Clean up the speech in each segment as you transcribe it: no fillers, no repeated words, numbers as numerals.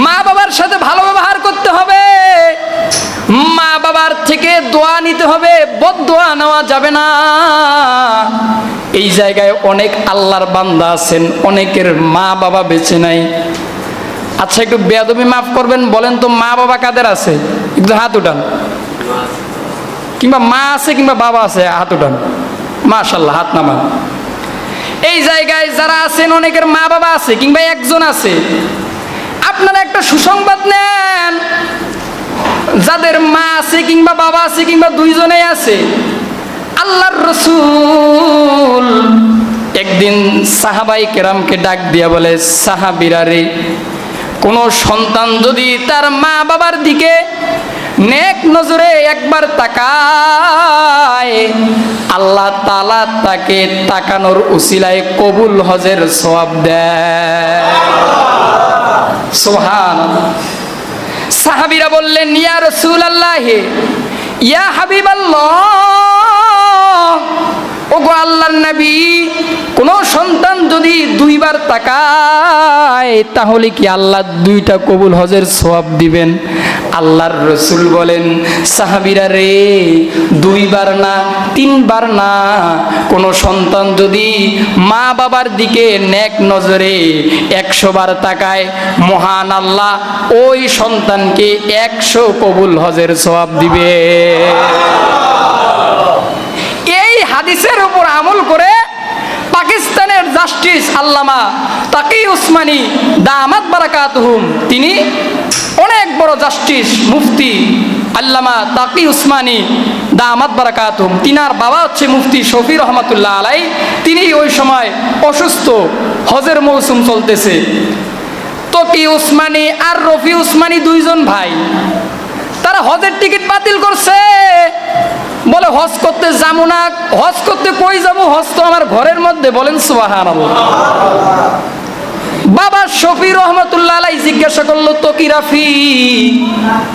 মা বাবার সাথে ভালো ব্যবহার করতে হবে, মা বাবার থেকে দোয়া নিতে হবে, বদদোয়া নেওয়া যাবে না। এই জায়গায় অনেক আল্লাহর বান্দা আছেন, অনেকের মা বাবা বেঁচে নাই। আচ্ছা, একটু বেয়াদবি মাফ করবেন, বলেন তো মা বাবা কাদের আছে? একটু হাত উঠান। কিংবা মা আছে কিংবা বাবা আছে, হাত উঠান। মাশাআল্লাহ, হাত নামান। এই জায়গায় যারা আছেন অনেকের মা বাবা আছে কিংবা একজন আছে, আপনারা একটা সুসংবাদ নেন। যাদের মা আছে কিংবা বাবা আছে কিংবা দুইজনেই আছে, আল্লাহর রাসূল একদিন সাহাবাই কেরামকে ডাক দিয়া বলে, সাহাবীরা রে, কোন সন্তান যদি তার মা বাবার দিকে নেক নজরে একবার তাকায়, আল্লাহ তাআলা তাকে তাকানোর উসিলায় কবুল হজের সওয়াব দেয়। সুবহানাল্লাহ। সাহাবীরা বললেন, ইয়া রাসূলুল্লাহ, ইয়া হাবিবাল্লাহ, ওগো আল্লাহর নবী, কোন সন্তান যদি দুইবার তাকায় তাহলে কি আল্লাহ দুইটা কবুল হজের সওয়াব দিবেন? আল্লাহর রাসূল বলেন, সাহাবীরা রে, দুইবার না, তিনবার না, কোন সন্তান যদি মা বাবার দিকে নেক নজরে 100 বার তাকায়, মহান আল্লাহ ওই সন্তানকে 100 কবুল হজের সওয়াব দিবে। এই হাদিসের উপর আমল করে পাকিস্তানের জাস্টিস আল্লামা তাকি উসমানী দামাত বারাকাতুহুম, তিনি অনেক বড় জাস্টিস, মুফতি আল্লামা তাকি উসমানী দামাত বারাকাতুহুম, তিনার বাবা হচ্ছে মুফতি শফি রহমাতুল্লাহ আলাই। তিনি ওই সময় অসুস্থ, হজের মৌসুম চলতেছে। তকি উসমানী আর রফি উসমানী দুইজন ভাই, তারা হজের টিকিট বাতিল করছে। বলে হজ করতে যাবো না। হজ করতে কই যাবো? হজ তো আমার ঘরের মধ্যে। বলেন সুবহানাল্লাহ। বাবা শফি রহমাতুল্লাহ আলাই জিজ্ঞাসা করলো, তকি রাফি,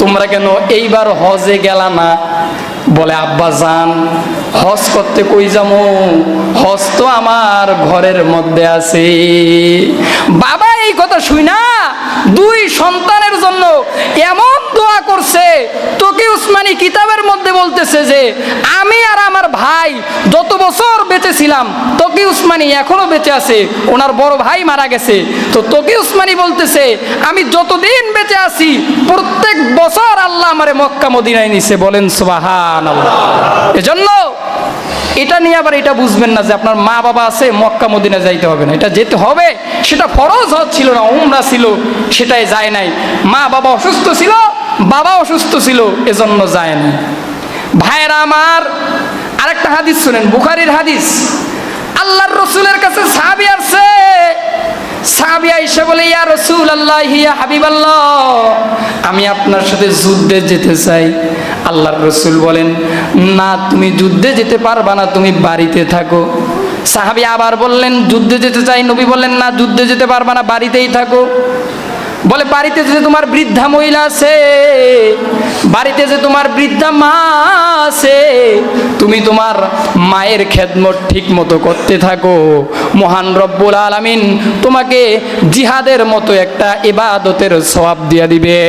তোমরা কেন এইবার হজে গেলা না? বলে, আব্বা জান, হজ করতে কই যাবো? হজ তো আমার ঘরের মধ্যে আছে। বাবা এই কথা শুই না দুই সন্তানের জন্য এমন দোয়া করছে। তকি উসমানী কিতাবের মধ্যে বলতেছে যে আমি আর আমার ভাই যত বছর বেঁচে ছিলাম, তকি উসমানী এখনো বেঁচে আছে, ওনার বড় ভাই মারা গেছে। তো তকি উসমানী বলতেছে, আমি যতদিন বেঁচে আছি প্রত্যেক বছর আল্লাহ আমারে মক্কা মদিনায় নিছে। বলেন সুবহানাল্লাহ। এজন্য এটা নিয়ে আবার এটা বুঝবেন না যে আপনার মা বাবা আছে, মক্কা মদিনা যাইতে হবে না। এটা যেতে হবে, সেটা ফরজ হজ ছিল না, উমরা ছিল, সেটাই যায় নাই। মা বাবা অসুস্থ ছিল, বাবা অসুস্থ ছিল, এজন্য যায় নাই। ভাইরা আমার, আরেকটা হাদিস শুনেন, বুখারীর হাদিস। আল্লাহর রাসূলের কাছে সাহাবী আসছে। সাহাবী আয়েশা বলে, ইয়া রাসূলুল্লাহ, ইয়া হাবিবাল্লাহ, আমি আপনার সাথে যুদ্ধে যেতে চাই। আল্লাহর রাসূল বলেন, না, তুমি যুদ্ধে যেতে পারবা না, তুমি বাড়িতে থাকো। সাহাবী আবার বললেন, যুদ্ধে যেতে চাই। নবী বললেন, না, যুদ্ধে যেতে পারবা না, বাড়িতেই থাকো। বলে, বাড়িতে যে তোমার বৃদ্ধা মহিলা আছে, বাড়িতে যে তোমার বৃদ্ধা মা আছে, তুমি তোমার মায়ের খেদমত ঠিক মতো করতে থাকো। মহান রব্বুল আলামিন তোমাকে জিহাদের মতো একটা ইবাদতের সওয়াব দিয়ে দিবে।